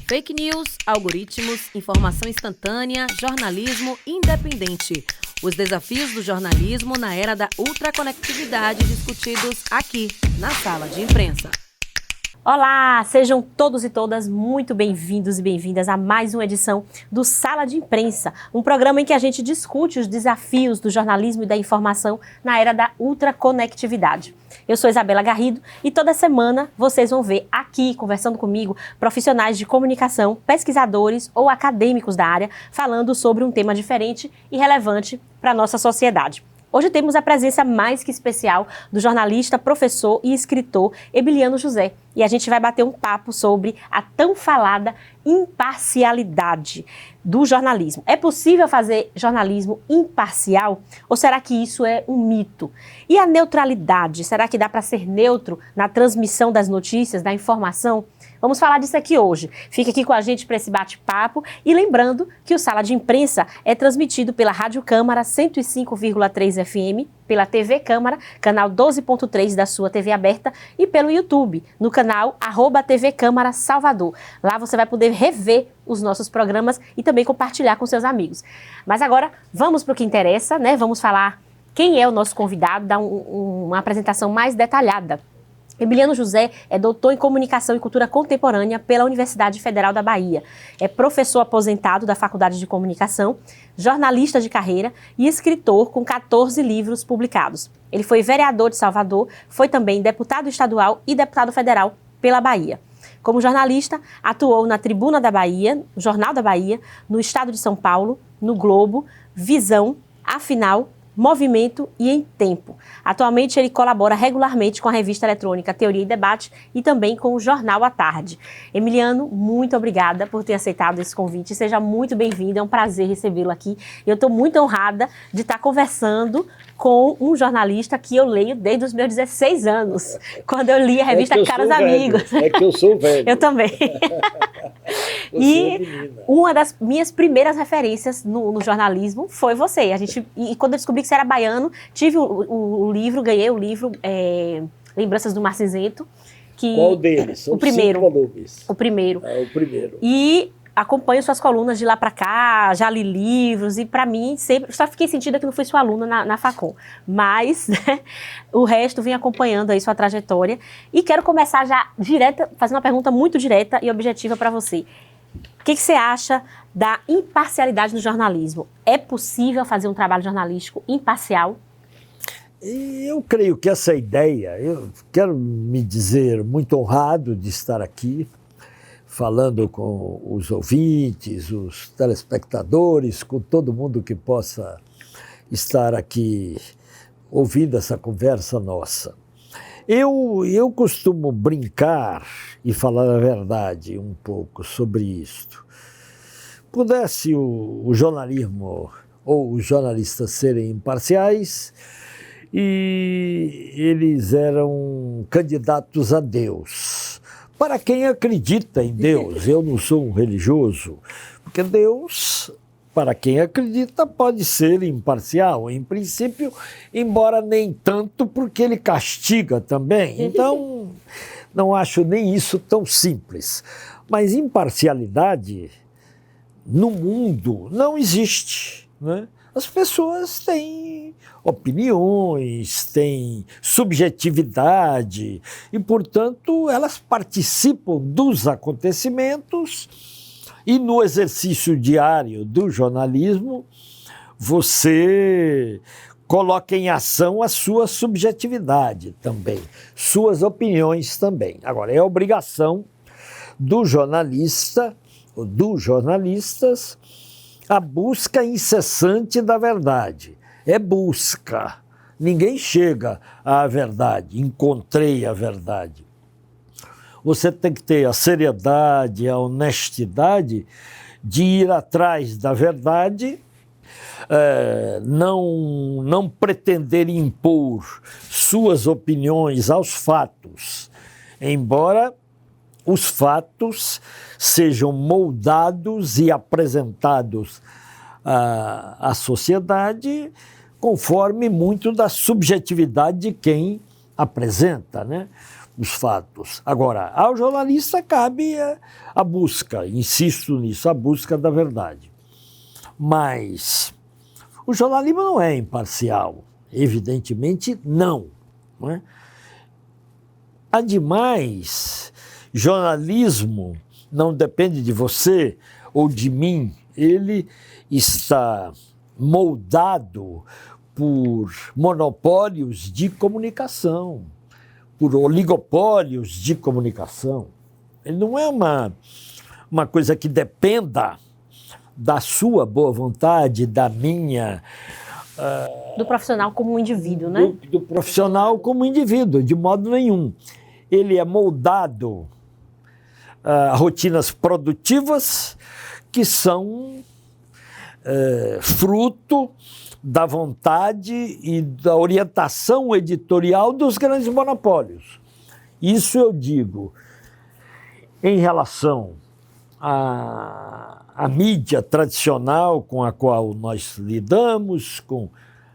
Fake news, algoritmos, informação instantânea, jornalismo independente. Os desafios do jornalismo na era da ultraconectividade discutidos aqui, na Sala de Imprensa. Olá, sejam todos e todas muito bem-vindos e bem-vindas a mais uma edição do Sala de Imprensa, um programa em que a gente discute os desafios do jornalismo e da informação na era da ultraconectividade. Eu sou Isabela Garrido e toda semana vocês vão ver aqui, conversando comigo, profissionais de comunicação, pesquisadores ou acadêmicos da área, falando sobre um tema diferente e relevante para a nossa sociedade. Hoje temos a presença mais que especial do jornalista, professor e escritor Emiliano José. E a gente vai bater um papo sobre a tão falada imparcialidade do jornalismo. É possível fazer jornalismo imparcial? Ou será que isso é um mito? E a neutralidade? Será que dá para ser neutro na transmissão das notícias, da informação? Vamos falar disso aqui hoje. Fique aqui com a gente para esse bate-papo e lembrando que o Sala de Imprensa é transmitido pela Rádio Câmara 105,3 FM, pela TV Câmara, canal 12.3 da sua TV aberta e pelo YouTube, no canal @TV Câmara Salvador. Lá você vai poder rever os nossos programas e também compartilhar com seus amigos. Mas agora vamos para o que interessa, né? Vamos falar quem é o nosso convidado, dar uma apresentação mais detalhada. Emiliano José é doutor em Comunicação e Cultura Contemporânea pela Universidade Federal da Bahia. É professor aposentado da Faculdade de Comunicação, jornalista de carreira e escritor com 14 livros publicados. Ele foi vereador de Salvador, foi também deputado estadual e deputado federal pela Bahia. Como jornalista, atuou na Tribuna da Bahia, no Jornal da Bahia, no Estado de São Paulo, no Globo, Visão, Afinal, Movimento e Em Tempo. Atualmente ele colabora regularmente com a revista eletrônica Teoria e Debate e também com o Jornal à Tarde. Emiliano, muito obrigada por ter aceitado esse convite. Seja muito bem-vindo, é um prazer recebê-lo aqui. Eu estou muito honrada de estar conversando com um jornalista que eu leio desde os meus 16 anos, quando eu li a revista Caros Amigos. É que eu sou velho. Eu também. E uma das minhas primeiras referências no jornalismo foi você. E quando eu descobri que você era baiano, tive o livro, ganhei o livro Lembranças do Mar Cinzento. Qual deles? São o primeiro. 5 volumes. O primeiro. É o primeiro. E acompanho suas colunas de lá para cá, já li livros e para mim sempre, só fiquei sentida que não fui sua aluna na Facom, mas né, o resto vem acompanhando aí sua trajetória e quero começar já fazendo uma pergunta muito direta e objetiva para você. O que você acha da imparcialidade no jornalismo? É possível fazer um trabalho jornalístico imparcial? Eu creio que essa ideia, eu quero me dizer muito honrado de estar aqui, falando com os ouvintes, os telespectadores, com todo mundo que possa estar aqui ouvindo essa conversa nossa. Eu costumo brincar e falar a verdade um pouco sobre isto. Pudesse o jornalismo ou os jornalistas serem imparciais e eles eram candidatos a Deus. Para quem acredita em Deus, eu não sou um religioso, porque Deus, para quem acredita, pode ser imparcial, em princípio, embora nem tanto, porque ele castiga também. Então, não acho nem isso tão simples. Mas imparcialidade no mundo não existe, né? As pessoas têm opiniões, têm subjetividade e, portanto, elas participam dos acontecimentos e no exercício diário do jornalismo você coloca em ação a sua subjetividade também, suas opiniões também. Agora, é obrigação do jornalista ou dos jornalistas a busca incessante da verdade. É busca. Ninguém chega à verdade, encontrei a verdade. Você tem que ter a seriedade, a honestidade de ir atrás da verdade, não pretender impor suas opiniões aos fatos, embora os fatos sejam moldados e apresentados à sociedade conforme muito da subjetividade de quem apresenta, né? os fatos. Agora, ao jornalista cabe a busca, insisto nisso, a busca da verdade. Mas o jornalismo não é imparcial, evidentemente não. Não é? Ademais, jornalismo não depende de você ou de mim, ele está moldado por monopólios de comunicação, por oligopólios de comunicação. Ele não é uma coisa que dependa da sua boa vontade, da minha... Do profissional como um indivíduo, né? Do profissional como indivíduo, de modo nenhum. Ele é moldado a rotinas produtivas que são fruto da vontade e da orientação editorial dos grandes monopólios. Isso eu digo em relação à mídia tradicional com a qual nós lidamos, com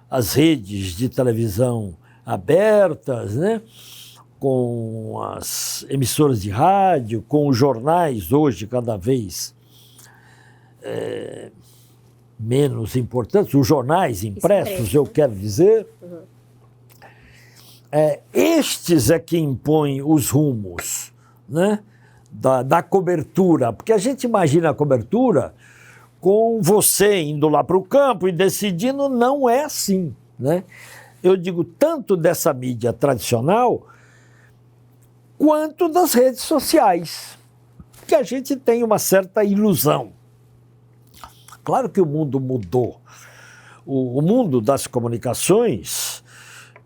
as redes de televisão abertas, né? Com as emissoras de rádio, com os jornais hoje cada vez menos importantes, os jornais impressos, eu quero dizer, estes é que impõem os rumos, né, da cobertura, porque a gente imagina a cobertura com você indo lá para o campo e decidindo, não é assim, né? Eu digo tanto dessa mídia tradicional quanto das redes sociais, que a gente tem uma certa ilusão. Claro que o mundo mudou. O mundo das comunicações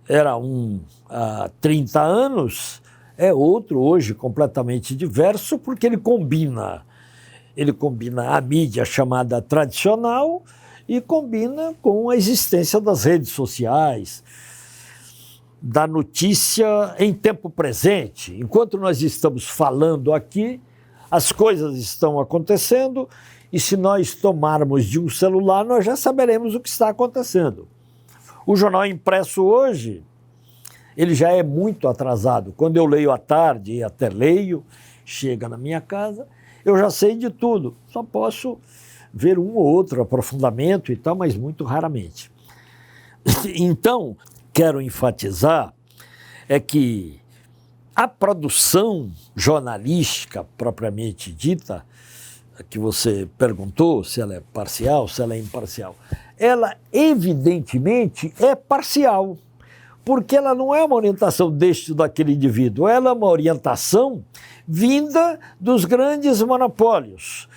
era um há 30 anos, é outro hoje completamente diverso, porque ele combina a mídia chamada tradicional e combina com a existência das redes sociais, da notícia em tempo presente. Enquanto nós estamos falando aqui, as coisas estão acontecendo e se nós tomarmos de um celular, nós já saberemos o que está acontecendo. O jornal impresso hoje, ele já é muito atrasado. Quando eu leio à tarde, e até leio, chega na minha casa, eu já sei de tudo. Só posso ver um ou outro aprofundamento e tal, mas muito raramente. Então, quero enfatizar é que a produção jornalística propriamente dita, que você perguntou se ela é parcial, se ela é imparcial, ela evidentemente é parcial, porque ela não é uma orientação deste ou daquele indivíduo, ela é uma orientação vinda dos grandes monopólios.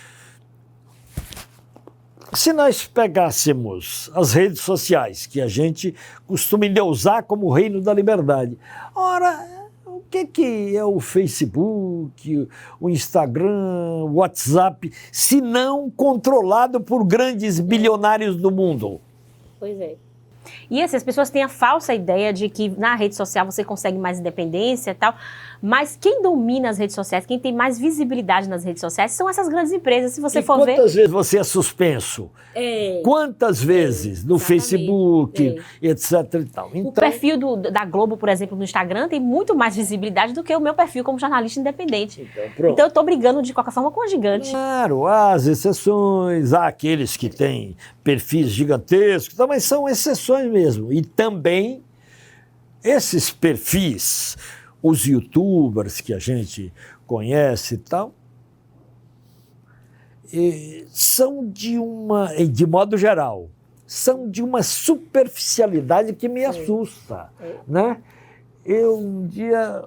Se nós pegássemos as redes sociais, que a gente costuma endeusar como o reino da liberdade, ora, o que é o Facebook, o Instagram, o WhatsApp, se não controlado por grandes bilionários do mundo? Pois é. E assim, as pessoas têm a falsa ideia de que na rede social você consegue mais independência e tal, mas quem domina as redes sociais, quem tem mais visibilidade nas redes sociais são essas grandes empresas, se você for ver... Quantas vezes você é suspenso? Quantas vezes no Facebook, etc. e tal. Então, o perfil da Globo, por exemplo, no Instagram, tem muito mais visibilidade do que o meu perfil como jornalista independente. Então eu estou brigando de qualquer forma com a gigante. Claro, há as exceções, há aqueles que têm perfis gigantescos, mas são exceções mesmo. E também esses perfis, os youtubers que a gente conhece e tal, são de modo geral, são de uma superficialidade que me assusta, né? Um dia,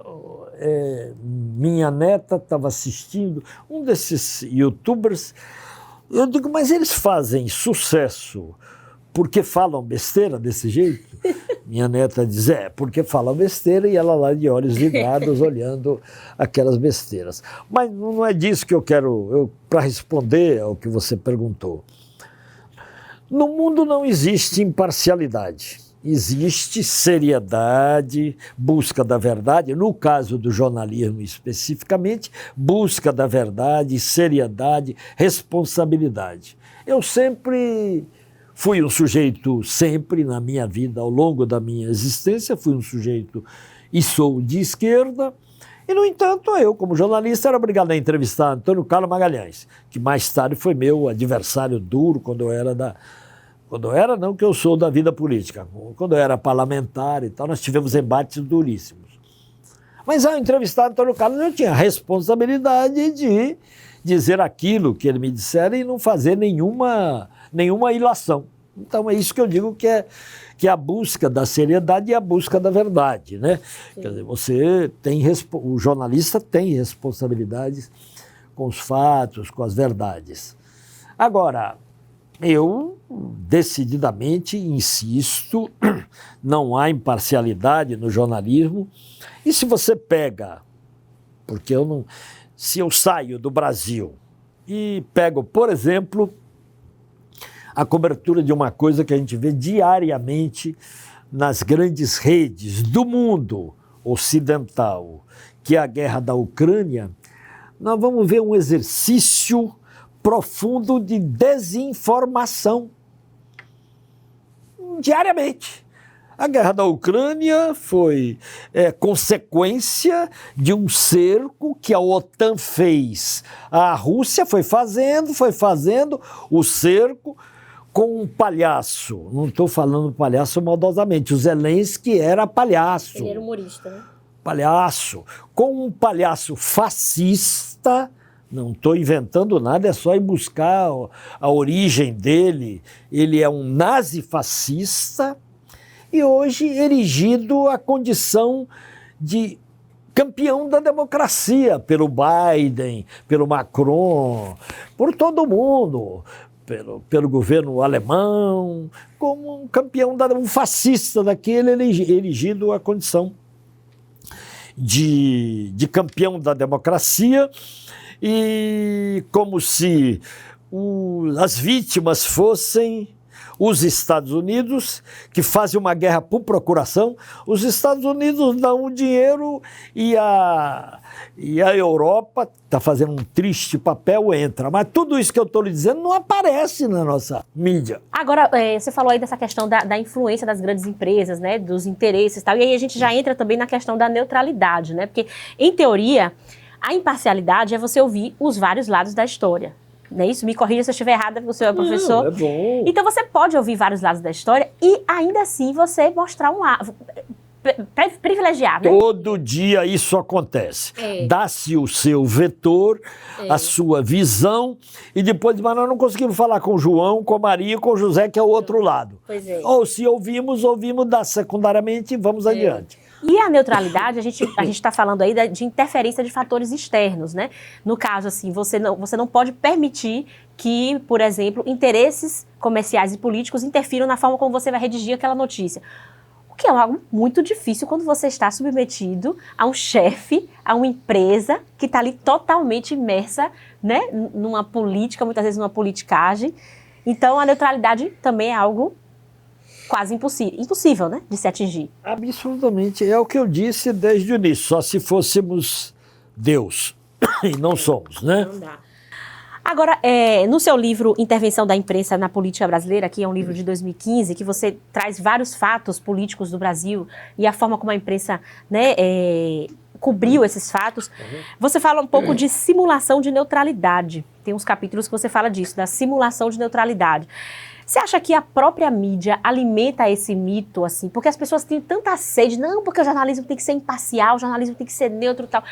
minha neta estava assistindo um desses youtubers, eu digo, mas eles fazem sucesso porque falam besteira desse jeito? Minha neta diz, porque falam besteira, e ela lá de olhos vidrados olhando aquelas besteiras. Mas não é disso que eu quero, para responder ao que você perguntou. No mundo não existe imparcialidade, existe seriedade, busca da verdade, no caso do jornalismo especificamente, busca da verdade, seriedade, responsabilidade. Eu sempre... fui um sujeito, sempre na minha vida, ao longo da minha existência, fui um sujeito e sou de esquerda, E, no entanto, eu, como jornalista, era obrigado a entrevistar Antônio Carlos Magalhães, que mais tarde foi meu adversário duro quando eu era não que eu sou da vida política, quando eu era parlamentar e tal, nós tivemos embates duríssimos. Mas ao entrevistar Antônio Carlos, eu tinha a responsabilidade de dizer aquilo que ele me dissera e não fazer nenhuma ilação. Então é isso que eu digo que é a busca da seriedade e a busca da verdade, né? Quer dizer, o jornalista tem responsabilidades com os fatos, com as verdades. Agora, eu decididamente insisto, não há imparcialidade no jornalismo. E se você pega, se eu saio do Brasil e pego, por exemplo, a cobertura de uma coisa que a gente vê diariamente nas grandes redes do mundo ocidental, que é a guerra da Ucrânia, nós vamos ver um exercício profundo de desinformação diariamente. A guerra da Ucrânia foi consequência de um cerco que a OTAN fez. A Rússia foi fazendo o cerco com um palhaço. Não estou falando palhaço maldosamente. O Zelensky era palhaço. Ele era humorista, né? Palhaço. Com um palhaço fascista. Não estou inventando nada, é só ir buscar a origem dele. Ele é um nazifascista e hoje erigido à condição de campeão da democracia pelo Biden, pelo Macron, por todo mundo, pelo governo alemão, como um campeão, um fascista daquele erigido à condição de campeão da democracia. E como se as vítimas fossem os Estados Unidos, que fazem uma guerra por procuração. Os Estados Unidos dão o dinheiro e a Europa está fazendo um triste papel, entra. Mas tudo isso que eu estou lhe dizendo não aparece na nossa mídia. Agora, você falou aí dessa questão da influência das grandes empresas, né, dos interesses e tal, e aí a gente já entra também na questão da neutralidade, né, porque, em teoria, a imparcialidade é você ouvir os vários lados da história. Não é isso? Me corrija se eu estiver errada, porque o senhor é professor. Não, é bom. Então você pode ouvir vários lados da história e ainda assim você mostrar um lado privilegiado. Né? Todo dia isso acontece. Dá-se o seu vetor, a sua visão, e depois, mas nós não conseguimos falar com o João, com a Maria, com o José, que é o outro lado. Pois é. Ou se ouvimos secundariamente e vamos adiante. E a neutralidade, a gente está falando aí de interferência de fatores externos, né? No caso, assim, você não pode permitir que, por exemplo, interesses comerciais e políticos interfiram na forma como você vai redigir aquela notícia. O que é algo muito difícil quando você está submetido a um chefe, a uma empresa que está ali totalmente imersa, né? Numa política, muitas vezes numa politicagem. Então, a neutralidade também é algo quase impossível, né, de se atingir. Absolutamente. É o que eu disse desde o início. Só se fôssemos Deus. E não somos, né? Não dá. Agora, no seu livro Intervenção da Imprensa na Política Brasileira, que é um livro de 2015, que você traz vários fatos políticos do Brasil e a forma como a imprensa, né, cobriu esses fatos, você fala um pouco de simulação de neutralidade. Tem uns capítulos que você fala disso, da simulação de neutralidade. Você acha que a própria mídia alimenta esse mito, assim? Porque as pessoas têm tanta sede, não, porque o jornalismo tem que ser imparcial, o jornalismo tem que ser neutro e tal.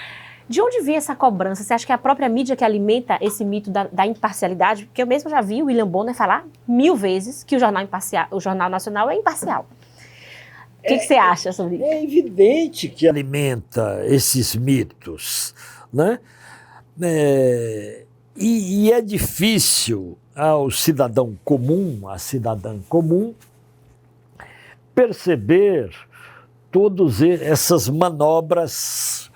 De onde vem essa cobrança? Você acha que é a própria mídia que alimenta esse mito da imparcialidade? Porque eu mesmo já vi o William Bonner falar 1000 vezes que o Jornal Nacional é imparcial. O que você acha sobre isso? É evidente que alimenta esses mitos, né? E é difícil ao cidadão comum, à cidadã comum, perceber todas essas manobras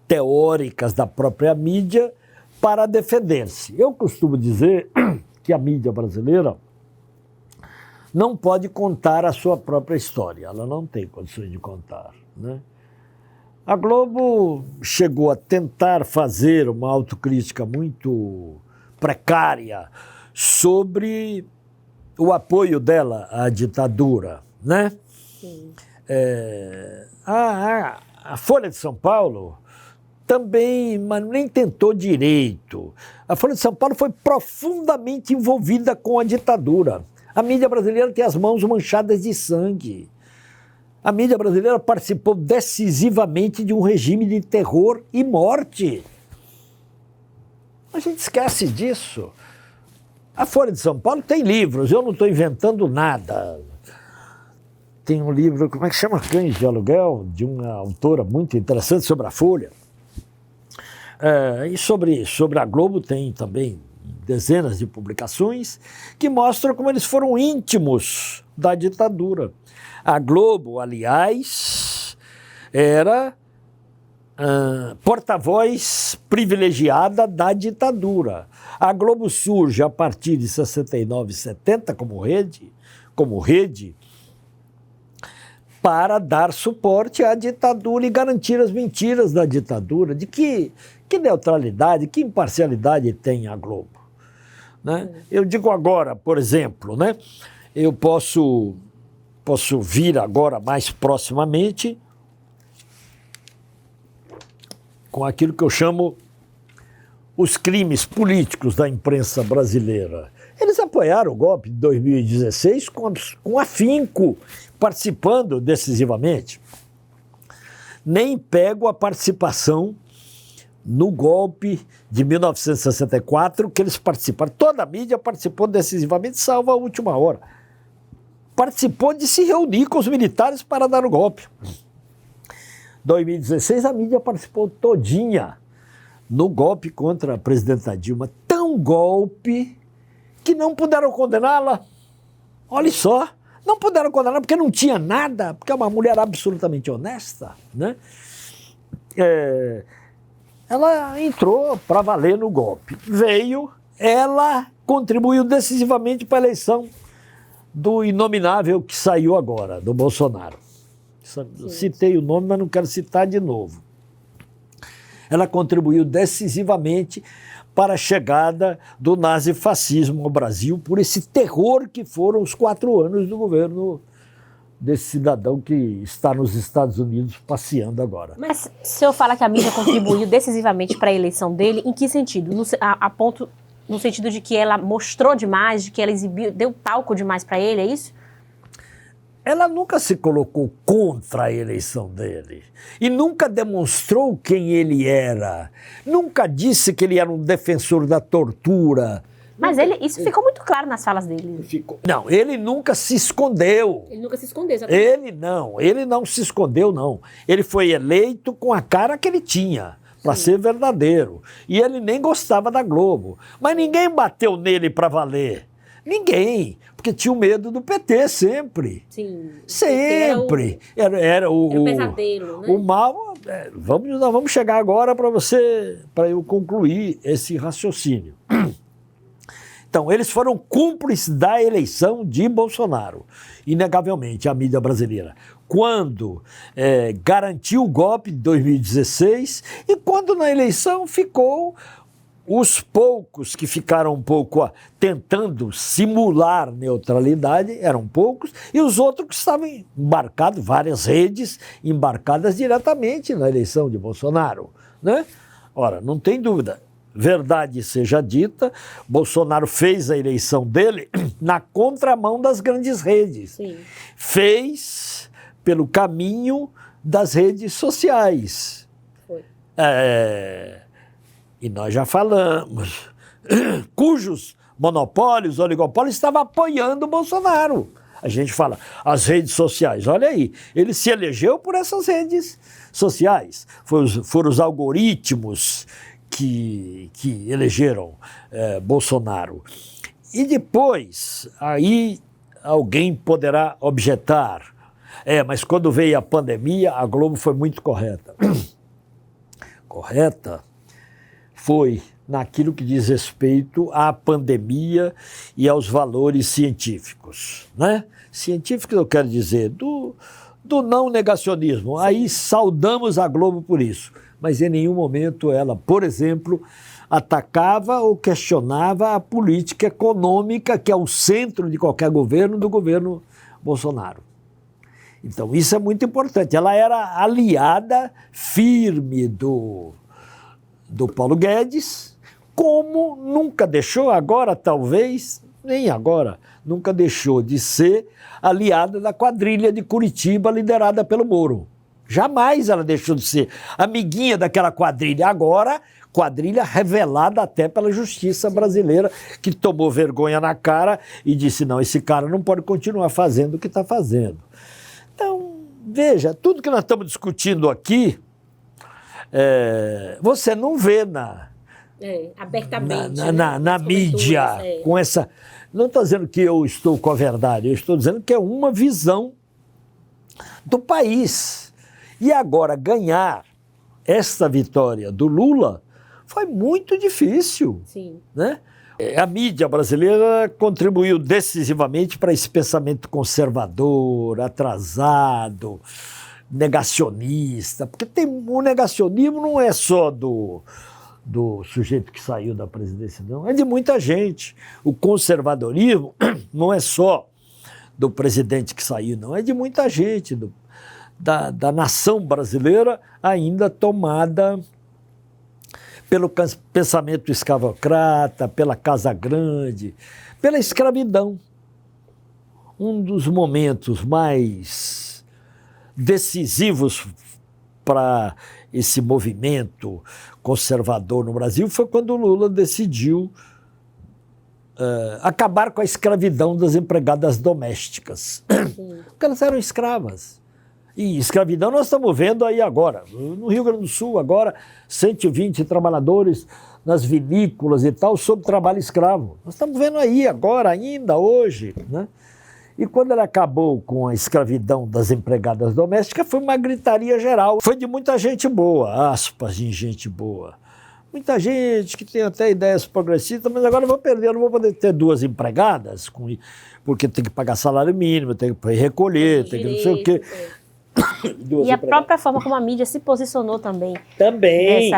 teóricas da própria mídia para defender-se. Eu costumo dizer que a mídia brasileira não pode contar a sua própria história, ela não tem condições de contar, né? A Globo chegou a tentar fazer uma autocrítica muito precária sobre o apoio dela à ditadura, né? Sim. A Folha de São Paulo também, mas nem tentou direito. A Folha de São Paulo foi profundamente envolvida com a ditadura. A mídia brasileira tem as mãos manchadas de sangue. A mídia brasileira participou decisivamente de um regime de terror e morte. A gente esquece disso. A Folha de São Paulo tem livros, eu não estou inventando nada. Tem um livro, como é que chama? Cães de Aluguel, de uma autora muito interessante sobre a Folha. E sobre a Globo tem também dezenas de publicações que mostram como eles foram íntimos da ditadura. A Globo, aliás, era porta-voz privilegiada da ditadura. A Globo surge a partir de 69 e 70 como rede para dar suporte à ditadura e garantir as mentiras da ditadura. De que neutralidade, que imparcialidade tem a Globo? Né? Eu digo agora, por exemplo, né? Eu posso vir agora mais proximamente com aquilo que eu chamo os crimes políticos da imprensa brasileira. Eles apoiaram o golpe de 2016 com afinco, participando decisivamente. Nem pego a participação no golpe de 1964, que eles participaram. Toda a mídia participou decisivamente, salvo a última hora. Participou de se reunir com os militares para dar o golpe. 2016, a mídia participou todinha no golpe contra a presidenta Dilma. Tão golpe que não puderam condená-la. Olha só, não puderam condená-la porque não tinha nada, porque é uma mulher absolutamente honesta, né? Ela entrou para valer no golpe. Ela contribuiu decisivamente para a eleição do inominável que saiu agora, do Bolsonaro. Citei o nome, mas não quero citar de novo. Ela contribuiu decisivamente para a chegada do nazifascismo ao Brasil, por esse terror que foram os 4 anos do governo desse cidadão que está nos Estados Unidos passeando agora. Mas o senhor fala que a mídia contribuiu decisivamente para a eleição dele, em que sentido? No sentido de que ela mostrou demais, de que ela exibiu, deu palco demais para ele, é isso? Ela nunca se colocou contra a eleição dele e nunca demonstrou quem ele era. Nunca disse que ele era um defensor da tortura. Mas isso ficou muito claro nas falas dele. Não, ele nunca se escondeu. Ele nunca se escondeu, exatamente. Ele não se escondeu, não. Ele foi eleito com a cara que ele tinha, para ser verdadeiro. E ele nem gostava da Globo. Mas ninguém bateu nele para valer. Ninguém. Porque tinha o medo do PT sempre. Sim. Sempre. Era o pesadelo, né? O mal. Nós vamos chegar agora para eu concluir esse raciocínio. Então, eles foram cúmplices da eleição de Bolsonaro, inegavelmente, a mídia brasileira. Quando garantiu o golpe de 2016 e quando na eleição ficou os poucos que ficaram um pouco tentando simular neutralidade, eram poucos, e os outros que estavam embarcados, várias redes embarcadas diretamente na eleição de Bolsonaro, né? Ora, não tem dúvida. Verdade seja dita, Bolsonaro fez a eleição dele na contramão das grandes redes. Sim. Fez pelo caminho das redes sociais. Foi. E nós já falamos, cujos monopólios, oligopólios estavam apoiando o Bolsonaro. A gente fala, as redes sociais, olha aí, ele se elegeu por essas redes sociais. Foram os algoritmos que elegeram Bolsonaro. E depois, aí alguém poderá objetar, mas quando veio a pandemia, a Globo foi muito correta. Correta foi naquilo que diz respeito à pandemia e aos valores científicos, né? Científicos, eu quero dizer, do não negacionismo. Aí saudamos a Globo por isso. Mas em nenhum momento ela, por exemplo, atacava ou questionava a política econômica, que é o centro de qualquer governo, do governo Bolsonaro. Então, isso é muito importante. Ela era aliada firme do do Paulo Guedes, como nunca deixou, agora talvez, nem agora, nunca deixou de ser aliada da quadrilha de Curitiba liderada pelo Moro. Jamais ela deixou de ser amiguinha daquela quadrilha. Agora, quadrilha revelada até pela justiça brasileira, que tomou vergonha na cara e disse, não, esse cara não pode continuar fazendo o que está fazendo. Então, veja, tudo que nós estamos discutindo aqui, você não vê abertamente, na mídia, com essa... Não estou dizendo que eu estou com a verdade, eu estou dizendo que é uma visão do país. E agora, ganhar esta vitória do Lula foi muito difícil. Sim. Né? A mídia brasileira contribuiu decisivamente para esse pensamento conservador, atrasado, negacionista, porque o negacionismo não é só do sujeito que saiu da presidência, não, é de muita gente. O conservadorismo não é só do presidente que saiu, não, é de muita gente, da nação brasileira ainda tomada pelo pensamento escravocrata, pela Casa Grande, pela escravidão. Um dos momentos mais decisivos para esse movimento conservador no Brasil foi quando o Lula decidiu acabar com a escravidão das empregadas domésticas. Porque elas eram escravas. E escravidão nós estamos vendo aí agora. No Rio Grande do Sul, agora, 120 trabalhadores nas vinícolas e tal, sob trabalho escravo. Nós estamos vendo aí agora, ainda hoje, né? E quando ele acabou com a escravidão das empregadas domésticas, foi uma gritaria geral. Foi de muita gente boa, aspas de gente boa. Muita gente que tem até ideias progressistas, mas agora eu vou perder, eu não vou poder ter 2 empregadas, porque tem que pagar salário mínimo, tem que recolher, tem que não sei o quê. E a própria forma como a mídia se posicionou também. Também,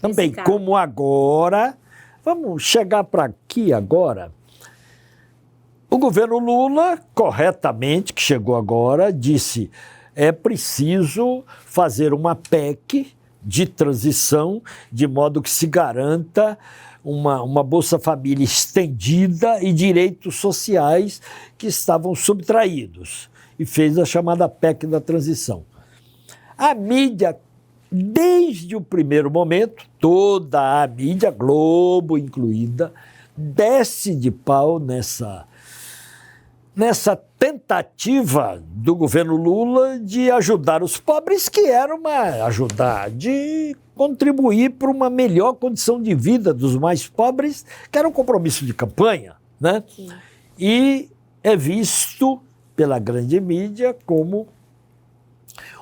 nesse caso. Como agora, vamos chegar para aqui agora. O governo Lula, corretamente, que chegou agora, disse é preciso fazer uma PEC de transição, de modo que se garanta uma Bolsa Família estendida e direitos sociais que estavam subtraídos. E fez a chamada PEC da transição. A mídia, desde o primeiro momento, toda a mídia, Globo incluída, desce de pau nessa tentativa do governo Lula de ajudar os pobres, que era de contribuir para uma melhor condição de vida dos mais pobres, que era um compromisso de campanha, né? Sim. E é visto pela grande mídia como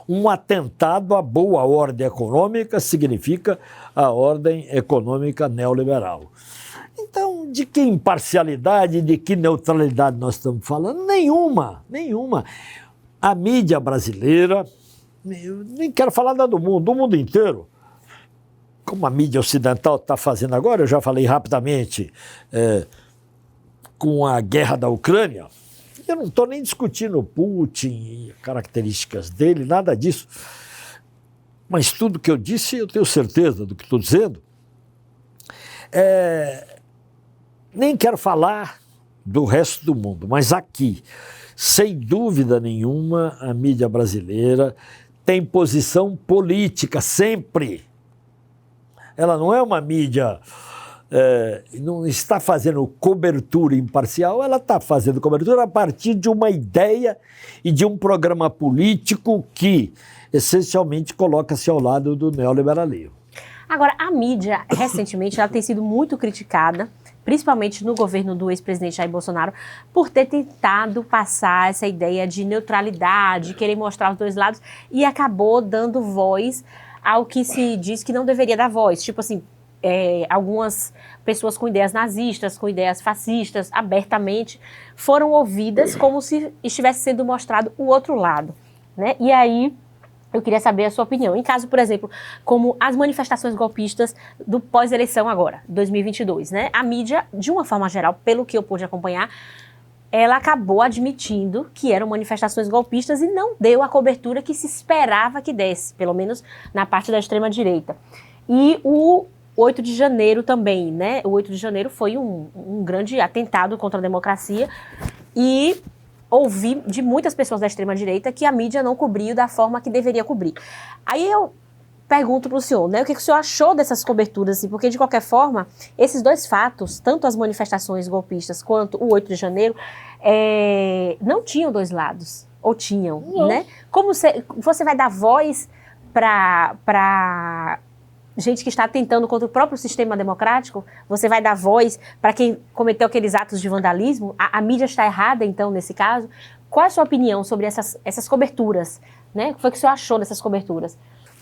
um atentado à boa ordem econômica, significa a ordem econômica neoliberal. Então, de que imparcialidade, de que neutralidade nós estamos falando? Nenhuma. A mídia brasileira, eu nem quero falar nada do mundo inteiro, como a mídia ocidental está fazendo agora, eu já falei rapidamente com a guerra da Ucrânia. Eu não estou nem discutindo o Putin e características dele, nada disso. Mas tudo que eu disse, eu tenho certeza do que estou dizendo. Nem quero falar do resto do mundo, mas aqui, sem dúvida nenhuma, a mídia brasileira tem posição política, sempre. Ela não é uma mídia... não está fazendo cobertura imparcial, ela está fazendo cobertura a partir de uma ideia e de um programa político que, essencialmente, coloca-se ao lado do neoliberalismo. Agora, a mídia, recentemente, ela tem sido muito criticada, principalmente no governo do ex-presidente Jair Bolsonaro, por ter tentado passar essa ideia de neutralidade, querer mostrar os dois lados, e acabou dando voz ao que se diz que não deveria dar voz. Tipo assim, algumas pessoas com ideias nazistas, com ideias fascistas, abertamente, foram ouvidas como se estivesse sendo mostrado o outro lado, né? E aí, eu queria saber a sua opinião. Em caso, por exemplo, como as manifestações golpistas do pós-eleição agora, 2022, né? A mídia, de uma forma geral, pelo que eu pude acompanhar, ela acabou admitindo que eram manifestações golpistas e não deu a cobertura que se esperava que desse, pelo menos na parte da extrema-direita. E o o 8 de janeiro também, né? O 8 de janeiro foi um grande atentado contra a democracia e ouvi de muitas pessoas da extrema-direita que a mídia não cobriu da forma que deveria cobrir. Aí eu pergunto para o senhor, né? O que o senhor achou dessas coberturas? Assim, porque, de qualquer forma, esses dois fatos, tanto as manifestações golpistas quanto o 8 de janeiro, não tinham dois lados. Ou tinham, né? Como você vai dar voz para gente que está atentando contra o próprio sistema democrático? Você vai dar voz para quem cometeu aqueles atos de vandalismo? A mídia está errada, então, nesse caso? Qual é a sua opinião sobre essas coberturas? Né? O que foi que o senhor achou dessas coberturas?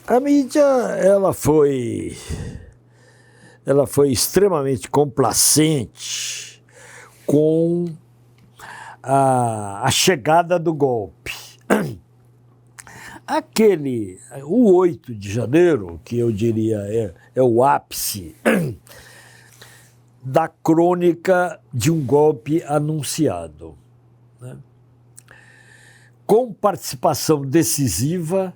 A mídia, ela foi extremamente complacente com a chegada do golpe. O 8 de janeiro, que eu diria é o ápice da crônica de um golpe anunciado, né? Com participação decisiva,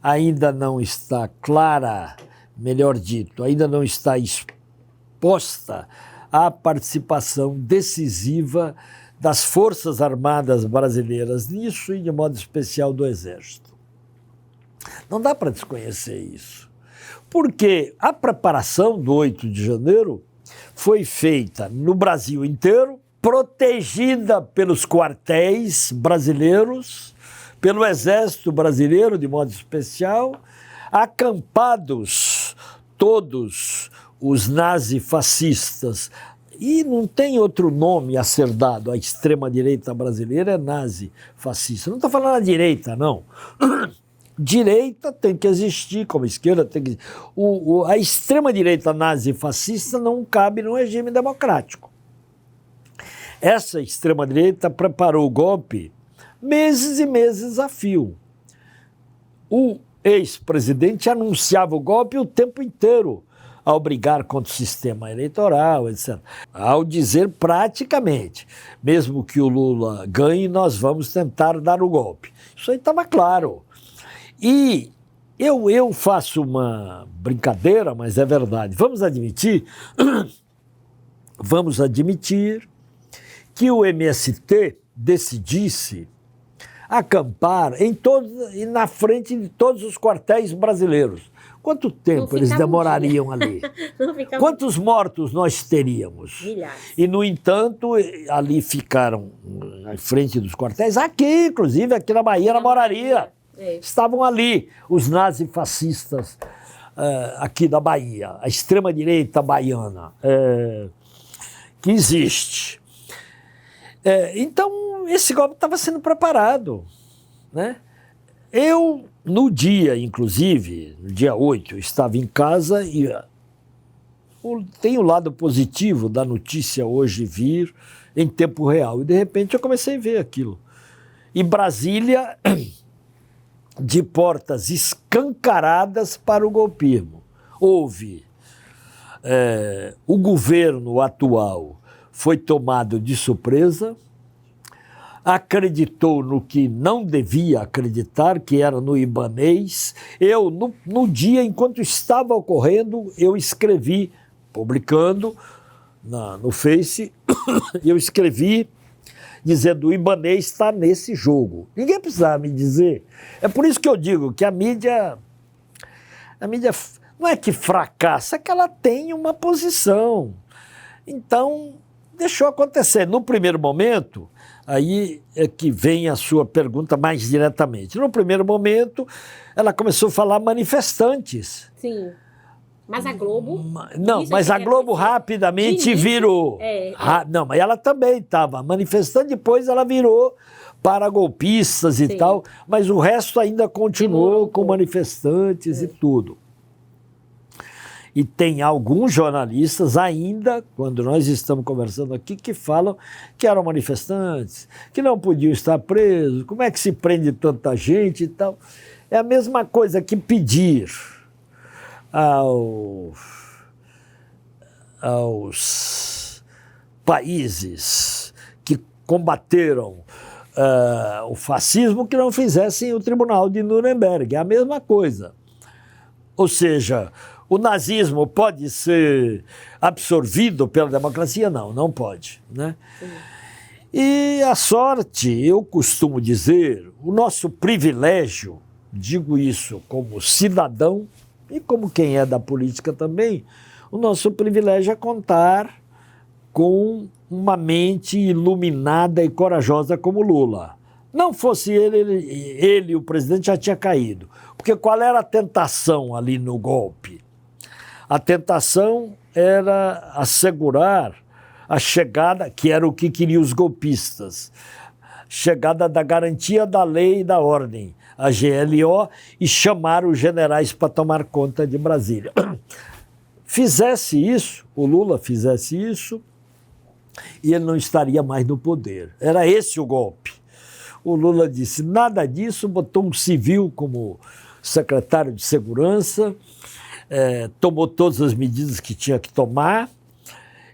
ainda não está clara, melhor dito, ainda não está exposta a participação decisiva das Forças Armadas brasileiras nisso e, de modo especial, do Exército. Não dá para desconhecer isso, porque a preparação do 8 de janeiro foi feita no Brasil inteiro, protegida pelos quartéis brasileiros, pelo Exército Brasileiro, de modo especial, acampados todos os nazifascistas. E não tem outro nome a ser dado à extrema-direita brasileira, é nazifascista. Não estou falando da direita, não. Direita tem que existir, como a esquerda tem que existir. A extrema-direita nazifascista não cabe no regime democrático. Essa extrema-direita preparou o golpe meses e meses a fio. O ex-presidente anunciava o golpe o tempo inteiro, ao brigar contra o sistema eleitoral, etc. Ao dizer praticamente, mesmo que o Lula ganhe, nós vamos tentar dar o golpe. Isso aí estava claro. E eu faço uma brincadeira, mas é verdade. Vamos admitir que o MST decidisse acampar na frente de todos os quartéis brasileiros. Quanto tempo eles demorariam ali? Quantos mortos nós teríamos? Milhares. E, no entanto, ali ficaram na frente dos quartéis, aqui, inclusive, aqui na Bahia, na Moraria. Estavam ali os nazifascistas aqui da Bahia, a extrema-direita baiana, que existe. Então, esse golpe estava sendo preparado, né? Eu, no dia, inclusive, no dia 8, eu estava em casa e tem o lado positivo da notícia hoje vir em tempo real. E, de repente, eu comecei a ver aquilo. E Brasília, de portas escancaradas para o golpismo. Houve o governo atual foi tomado de surpresa, acreditou no que não devia acreditar, que era no Ibanez. Eu, no dia, enquanto estava ocorrendo, eu escrevi, publicando no Face, eu escrevi dizendo: o Ibanez está nesse jogo. Ninguém precisava me dizer. É por isso que eu digo que a mídia não é que fracassa, é que ela tem uma posição. Então, deixou acontecer. No primeiro momento, aí é que vem a sua pergunta mais diretamente. No primeiro momento, ela começou a falar manifestantes. Sim. Mas a Globo... Não, mas a Globo rapidamente virou. Não, mas ela também estava manifestando, depois ela virou para golpistas e tal, mas o resto ainda continuou com manifestantes e tudo. E tem alguns jornalistas ainda, quando nós estamos conversando aqui, que falam que eram manifestantes, que não podiam estar presos, como é que se prende tanta gente e tal. É a mesma coisa que pedir aos países que combateram o fascismo que não fizessem o Tribunal de Nuremberg. É a mesma coisa. Ou seja, O nazismo pode ser absorvido pela democracia? Não, não pode, né? E a sorte, eu costumo dizer, o nosso privilégio, digo isso como cidadão e como quem é da política também, o nosso privilégio é contar com uma mente iluminada e corajosa como Lula. Não fosse ele, o presidente, já tinha caído. Porque qual era a tentação ali no golpe? A tentação era assegurar a chegada, que era o que queriam os golpistas, chegada da garantia da lei e da ordem, a GLO, e chamar os generais para tomar conta de Brasília. Fizesse isso, o Lula fizesse isso, e ele não estaria mais no poder. Era esse o golpe. O Lula disse nada disso, botou um civil como secretário de segurança, tomou todas as medidas que tinha que tomar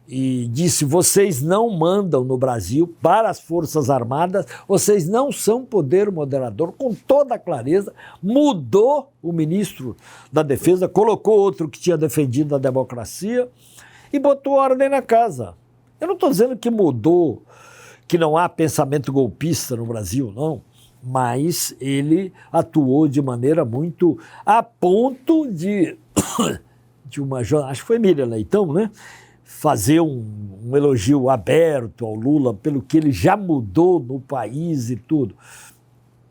e disse: vocês não mandam no Brasil para as Forças Armadas, vocês não são poder moderador, com toda a clareza. Mudou o ministro da Defesa, colocou outro que tinha defendido a democracia e botou ordem na casa. Eu não estou dizendo que mudou, que não há pensamento golpista no Brasil, não, mas ele atuou de maneira muito a ponto de uma, acho que foi Miriam Leitão, né? Fazer um elogio aberto ao Lula pelo que ele já mudou no país e tudo.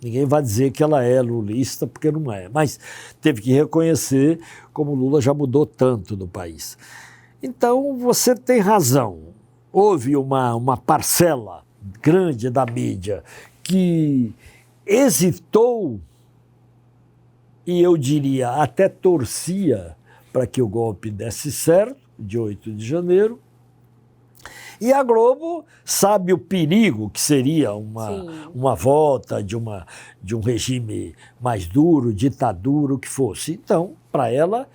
Ninguém vai dizer que ela é lulista, porque não é, mas teve que reconhecer como o Lula já mudou tanto no país. Então, você tem razão. Houve uma parcela grande da mídia que hesitou e, eu diria, até torcia para que o golpe desse certo, de 8 de janeiro. E a Globo sabe o perigo que seria uma volta de um regime mais duro, ditadura, o que fosse. Então, para ela,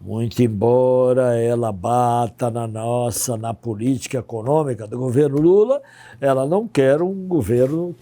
muito embora ela bata na política econômica do governo Lula, ela não quer um governo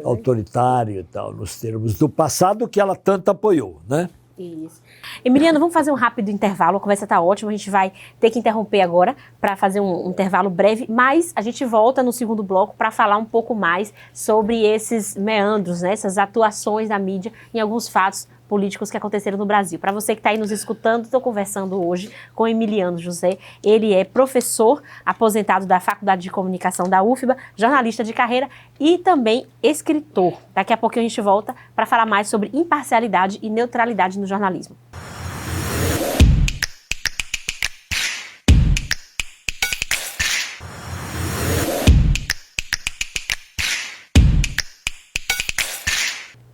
autoritário e tal, nos termos do passado, que ela tanto apoiou, né? Isso. Emiliano, vamos fazer um rápido intervalo, a conversa está ótima, a gente vai ter que interromper agora para fazer um intervalo breve, mas a gente volta no segundo bloco para falar um pouco mais sobre esses meandros, né, essas atuações da mídia em alguns fatos políticos que aconteceram no Brasil. Para você que está aí nos escutando, estou conversando hoje com Emiliano José. Ele é professor aposentado da Faculdade de Comunicação da UFBA, jornalista de carreira e também escritor. Daqui a pouquinho a gente volta para falar mais sobre imparcialidade e neutralidade no jornalismo.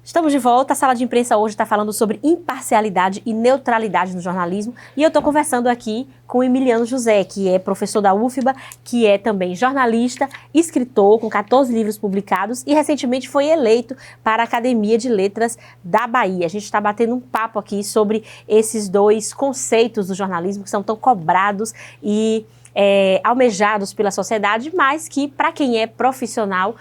Estamos de volta, a Sala de Imprensa hoje está falando sobre imparcialidade e neutralidade no jornalismo e eu estou conversando aqui com o Emiliano José, que é professor da UFBA, que é também jornalista, escritor, com 14 livros publicados e recentemente foi eleito para a Academia de Letras da Bahia. A gente está batendo um papo aqui sobre esses dois conceitos do jornalismo que são tão cobrados e almejados pela sociedade, mas que para quem é profissional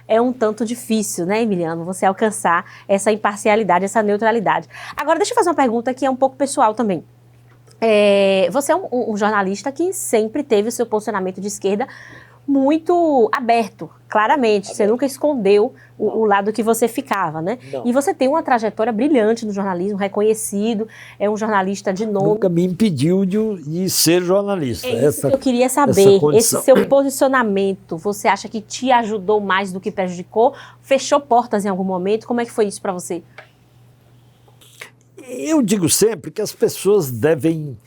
é um tanto difícil, né, Emiliano, você alcançar essa imparcialidade, essa neutralidade. Agora, deixa eu fazer uma pergunta que é um pouco pessoal também. Você é um jornalista que sempre teve o seu posicionamento de esquerda muito aberto, claramente. Você nunca escondeu o lado que você ficava, né? Não. E você tem uma trajetória brilhante no jornalismo, reconhecido, é um jornalista de nome. Nunca me impediu de ser jornalista. É isso que eu queria saber. Esse seu posicionamento, você acha que te ajudou mais do que prejudicou? Fechou portas em algum momento? Como é que foi isso para você? Eu digo sempre que as pessoas devem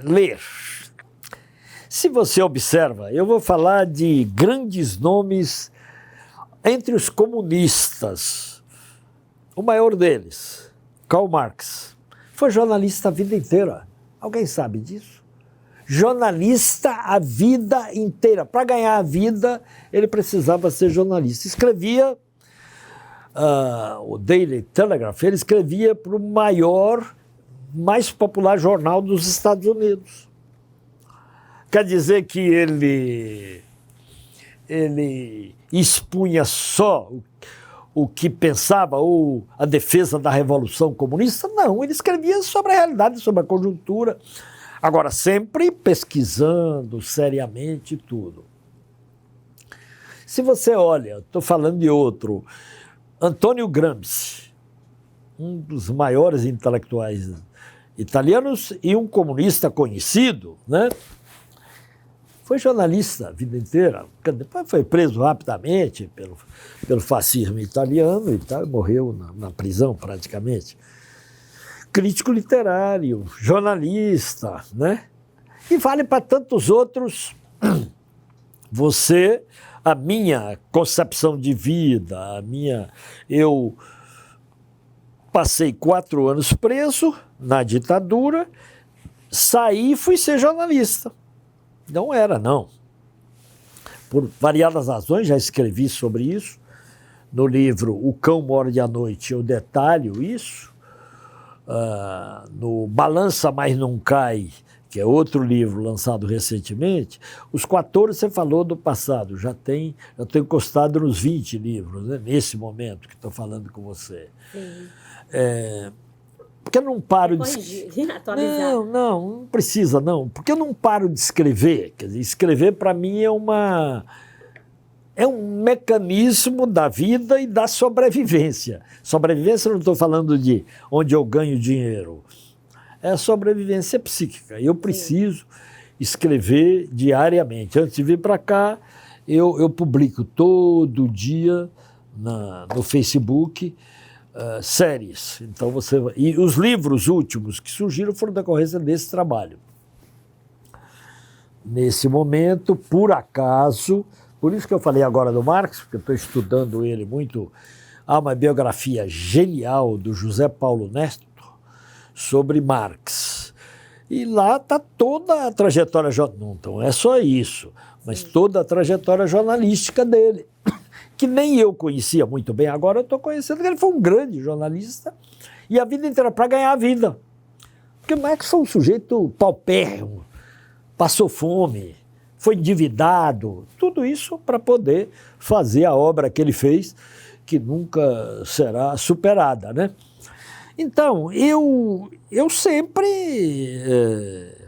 ler. Se você observa, eu vou falar de grandes nomes entre os comunistas. O maior deles, Karl Marx, foi jornalista a vida inteira. Alguém sabe disso? Jornalista a vida inteira. Para ganhar a vida, ele precisava ser jornalista. Escrevia o Daily Telegraph, ele escrevia para o mais popular jornal dos Estados Unidos. Quer dizer que ele expunha só o que pensava, ou a defesa da Revolução Comunista. Não, ele escrevia sobre a realidade, sobre a conjuntura. Agora, sempre pesquisando seriamente tudo. Se você olha, estou falando de outro, Antônio Gramsci, um dos maiores intelectuais italianos e um comunista conhecido, né? Foi jornalista a vida inteira, depois foi preso rapidamente pelo fascismo italiano e tal, morreu na prisão praticamente. Crítico literário, jornalista, né? E vale para tantos outros. A minha concepção de vida, eu passei 4 anos preso na ditadura, saí e fui ser jornalista. Não era, não. Por variadas razões, já escrevi sobre isso. No livro O Cão Morde à Noite eu detalho isso. No Balança Mas Não Cai, que é outro livro lançado recentemente, os 14 você falou do passado, já estou encostado nos 20 livros, né, nesse momento que estou falando com você. Sim. Porque eu não paro de atualizar. Não precisa, não. Porque eu não paro de escrever. Quer dizer, escrever para mim é um mecanismo da vida e da sobrevivência. Sobrevivência, eu não estou falando de onde eu ganho dinheiro. É a sobrevivência psíquica. Eu preciso escrever diariamente. Antes de vir para cá, eu publico todo dia no Facebook séries. Então e os livros últimos que surgiram foram decorrência desse trabalho. Nesse momento, por acaso, por isso que eu falei agora do Marx, porque eu estou estudando ele muito, há uma biografia genial do José Paulo Neto sobre Marx. E lá está toda a trajetória, não é só isso, mas toda a trajetória jornalística dele, que nem eu conhecia muito bem, agora eu estou conhecendo que ele foi um grande jornalista e a vida inteira para ganhar a vida. Porque Marx foi um sujeito paupérrimo, passou fome, foi endividado, tudo isso para poder fazer a obra que ele fez, que nunca será superada, né? Então, eu sempre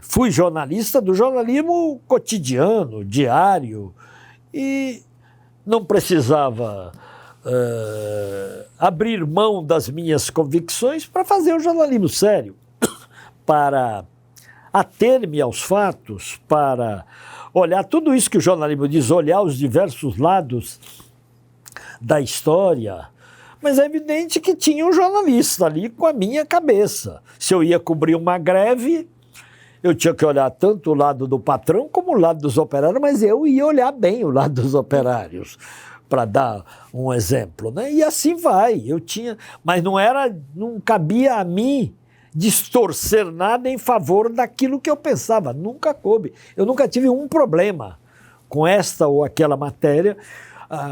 fui jornalista do jornalismo cotidiano, diário, e não precisava abrir mão das minhas convicções para fazer o jornalismo sério, para ater-me aos fatos, para olhar tudo isso que o jornalismo diz, olhar os diversos lados da história. Mas é evidente que tinha um jornalista ali com a minha cabeça. Se eu ia cobrir uma greve, eu tinha que olhar tanto o lado do patrão como o lado dos operários, mas eu ia olhar bem o lado dos operários, para dar um exemplo, né? E assim vai. Mas não cabia a mim distorcer nada em favor daquilo que eu pensava. Nunca coube. Eu nunca tive um problema com esta ou aquela matéria.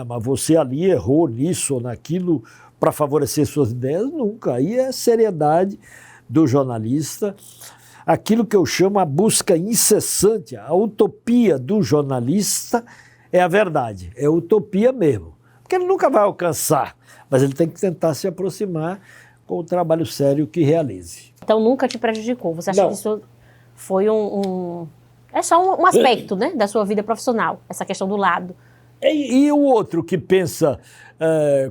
Mas você ali errou nisso ou naquilo para favorecer suas ideias? Nunca. Aí é a seriedade do jornalista. Aquilo que eu chamo a busca incessante, a utopia do jornalista é a verdade. É utopia mesmo. Porque ele nunca vai alcançar, mas ele tem que tentar se aproximar com o trabalho sério que realize. Então nunca te prejudicou? Você acha que isso foi é só um aspecto, né, da sua vida profissional, essa questão do lado? E o outro que pensa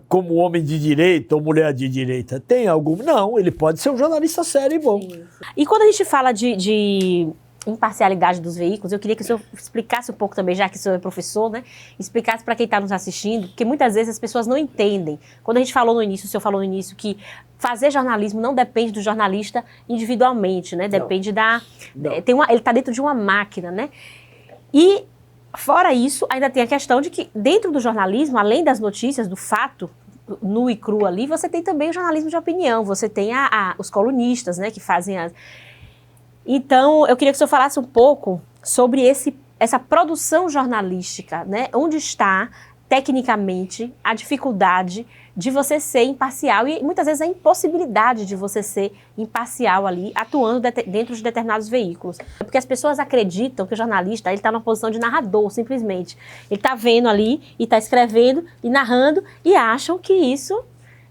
como homem de direita ou mulher de direita, tem algum? Não, ele pode ser um jornalista sério e bom. Sim. E quando a gente fala de imparcialidade dos veículos, eu queria que o senhor explicasse um pouco também, já que o senhor é professor, né? Explicasse para quem está nos assistindo, porque muitas vezes as pessoas não entendem. Quando a gente falou no início, o senhor falou no início que fazer jornalismo não depende do jornalista individualmente, né? Depende ele está dentro de uma máquina, né? E fora isso, ainda tem a questão de que dentro do jornalismo, além das notícias, do fato nu e cru ali, você tem também o jornalismo de opinião, você tem os colunistas, né, que fazem as... Então, eu queria que o senhor falasse um pouco sobre essa produção jornalística, né, onde está tecnicamente, a dificuldade de você ser imparcial e muitas vezes a impossibilidade de você ser imparcial ali, atuando dentro de determinados veículos. Porque as pessoas acreditam que o jornalista está numa posição de narrador, simplesmente. Ele está vendo ali e está escrevendo e narrando e acham que isso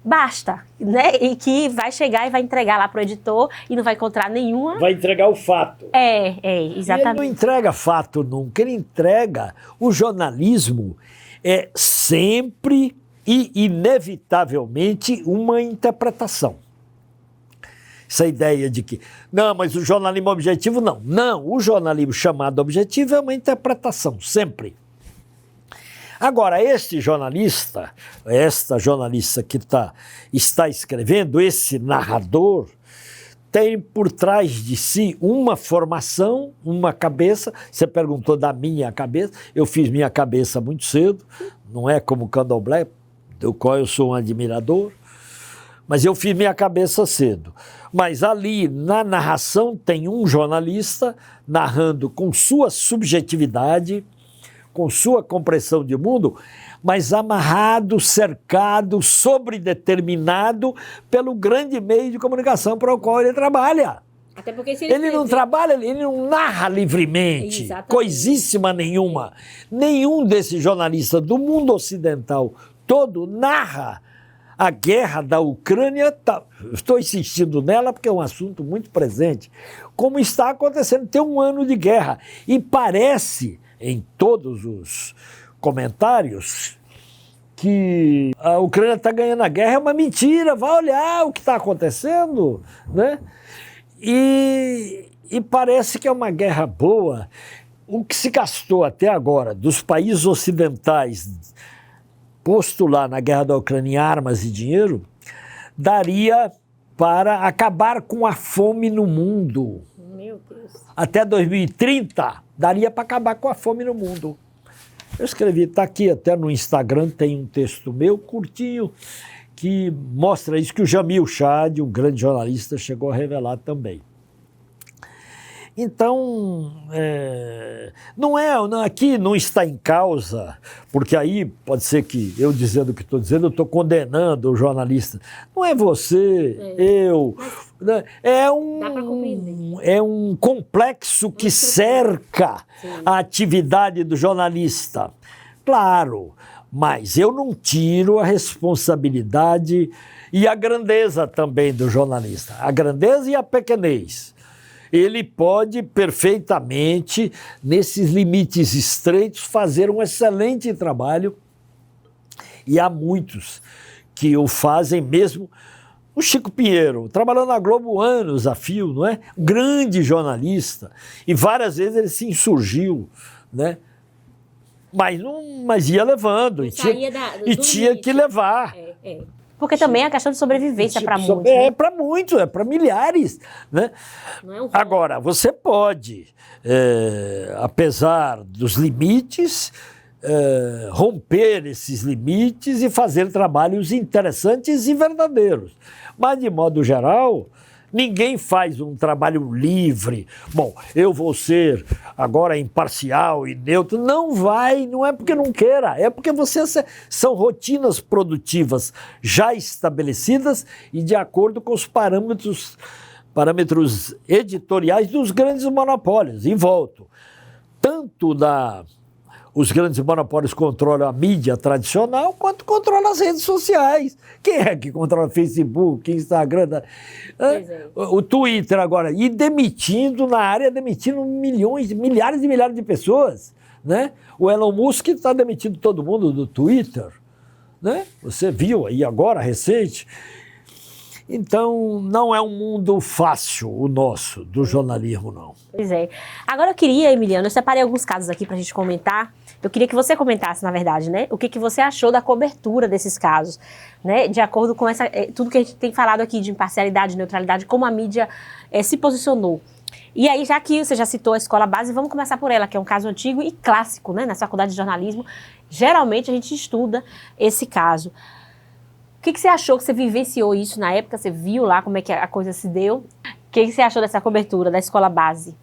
basta, né? E que vai chegar e vai entregar lá para o editor e não vai encontrar nenhuma... Vai entregar o fato. Exatamente. E ele não entrega fato nunca, ele entrega o jornalismo sempre e inevitavelmente uma interpretação. Essa ideia de que, não, mas o jornalismo objetivo, não. Não, o jornalismo chamado objetivo é uma interpretação, sempre. Agora, esta jornalista que está escrevendo, esse narrador, tem por trás de si uma formação, uma cabeça. Você perguntou da minha cabeça, eu fiz minha cabeça muito cedo, não é como Candomblé, do qual eu sou um admirador, mas eu fiz minha cabeça cedo. Mas ali, na narração, tem um jornalista narrando com sua subjetividade, com sua compreensão de mundo, mas amarrado, cercado, sobredeterminado pelo grande meio de comunicação para o qual ele trabalha. Até porque se ele não trabalha, ele não narra livremente, exatamente, coisíssima nenhuma. Nenhum desses jornalistas do mundo ocidental todo narra a guerra da Ucrânia. Estou insistindo nela porque é um assunto muito presente. Como está acontecendo, tem um ano de guerra e parece, em todos os comentários, que a Ucrânia está ganhando a guerra. É uma mentira, vai olhar o que está acontecendo, né? E parece que é uma guerra boa. O que se gastou até agora dos países ocidentais posto lá na guerra da Ucrânia em armas e dinheiro, daria para acabar com a fome no mundo. Meu Deus. Até 2030, daria para acabar com a fome no mundo. Eu escrevi, está aqui até no Instagram, tem um texto meu, curtinho, que mostra isso, que o Jamil Chad, um grande jornalista, chegou a revelar também. Então, aqui não está em causa, porque aí pode ser que eu dizendo o que estou dizendo, eu estou condenando o jornalista. Não é você, eu. Né? É um complexo que cerca a atividade do jornalista. Claro, mas eu não tiro a responsabilidade e a grandeza também do jornalista. A grandeza e a pequenez. Ele pode perfeitamente, nesses limites estreitos, fazer um excelente trabalho. E há muitos que o fazem mesmo. O Chico Pinheiro, trabalhando na Globo anos a fio, não é? Um grande jornalista. E várias vezes ele se insurgiu, né? Mas ia levando. E tinha que levar. Porque também é a questão de sobrevivência para muitos. É para muitos, é para milhares. Né? Agora, você pode, apesar dos limites, romper esses limites e fazer trabalhos interessantes e verdadeiros. Mas, de modo geral, ninguém faz um trabalho livre. Bom, eu vou ser agora imparcial e neutro. Não vai, não é porque não queira, é porque são rotinas produtivas já estabelecidas e de acordo com os parâmetros editoriais dos grandes monopólios. E volto, tanto os grandes monopólios controlam a mídia tradicional, quanto controlam as redes sociais. Quem é que controla Facebook, Instagram? O Twitter agora. E demitindo milhares e milhares de pessoas. Né? O Elon Musk está demitindo todo mundo do Twitter. Né? Você viu aí agora, recente. Então, não é um mundo fácil o nosso, do jornalismo, não. Pois é. Agora eu queria, Emiliano, eu separei alguns casos aqui para a gente comentar. Eu queria que você comentasse, na verdade, né? O que você achou da cobertura desses casos, né? De acordo com tudo que a gente tem falado aqui de imparcialidade, neutralidade, como a mídia se posicionou. E aí, já que você já citou a Escola Base, vamos começar por ela, que é um caso antigo e clássico, né? Na faculdade de jornalismo, geralmente a gente estuda esse caso. O que você achou, que você vivenciou isso na época? Você viu lá como é que a coisa se deu? O que você achou dessa cobertura da Escola Base?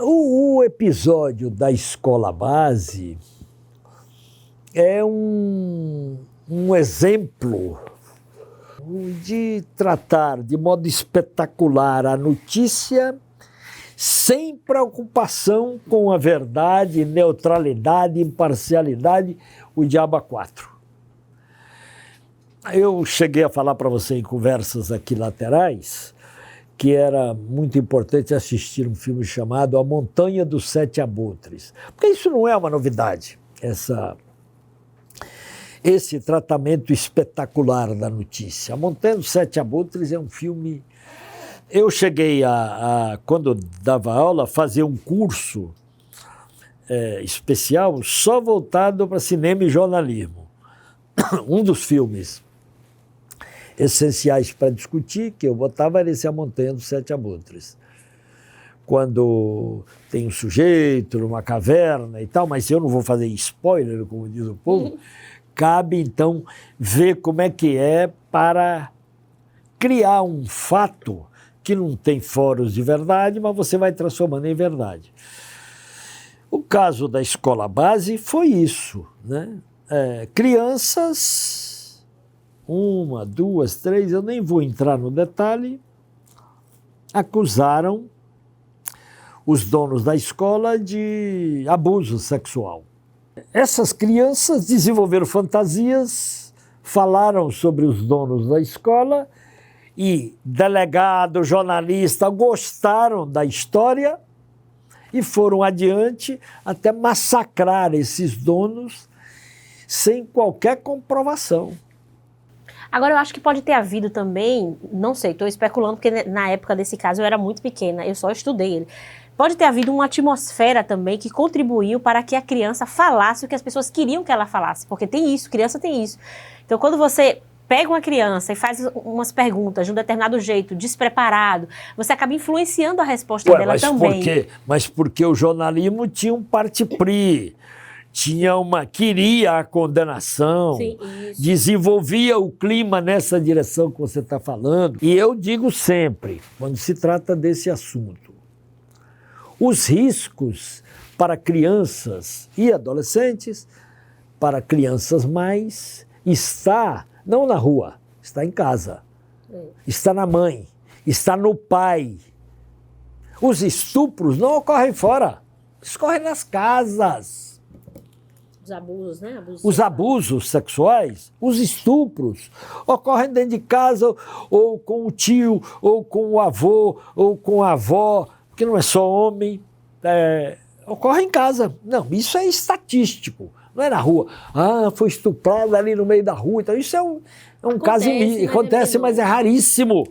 O episódio da Escola Base é um exemplo de tratar de modo espetacular a notícia sem preocupação com a verdade, neutralidade, imparcialidade, o diabo a quatro. Eu cheguei a falar para você em conversas aqui laterais que era muito importante assistir um filme chamado A Montanha dos Sete Abutres. Porque isso não é uma novidade, esse tratamento espetacular da notícia. A Montanha dos Sete Abutres é um filme... Eu cheguei quando dava aula, fazer um curso especial só voltado para cinema e jornalismo. Um dos filmes essenciais para discutir, que eu botava, era esse A Montanha dos Sete Abutres. Quando tem um sujeito numa caverna e tal, mas eu não vou fazer spoiler, como diz o povo, cabe, então, ver como é que é para criar um fato que não tem foros de verdade, mas você vai transformando em verdade. O caso da escola base foi isso, né? Crianças... 1, 2, 3, eu nem vou entrar no detalhe, acusaram os donos da escola de abuso sexual. Essas crianças desenvolveram fantasias, falaram sobre os donos da escola e delegado, jornalista gostaram da história e foram adiante até massacrar esses donos sem qualquer comprovação. Agora, eu acho que pode ter havido também, não sei, estou especulando, porque na época desse caso eu era muito pequena, eu só estudei ele. Pode ter havido uma atmosfera também que contribuiu para que a criança falasse o que as pessoas queriam que ela falasse, porque tem isso, criança tem isso. Então, quando você pega uma criança e faz umas perguntas de um determinado jeito, despreparado, você acaba influenciando a resposta dela também. Por quê? Mas porque o jornalismo tinha um parte-pris. Queria a condenação, sim, desenvolvia o clima nessa direção que você está falando. E eu digo sempre, quando se trata desse assunto, os riscos para crianças e adolescentes, para crianças mais, está não na rua, está em casa, está na mãe, está no pai. Os estupros não ocorrem fora, ocorrem nas casas. Os abusos, né? Os abusos sexuais, os estupros, ocorrem dentro de casa, ou com o tio, ou com o avô, ou com a avó, porque não é só homem, ocorre em casa. Não, isso é estatístico, não é na rua. Foi estuprada ali no meio da rua. Então, isso é um caso, acontece, mas é raríssimo.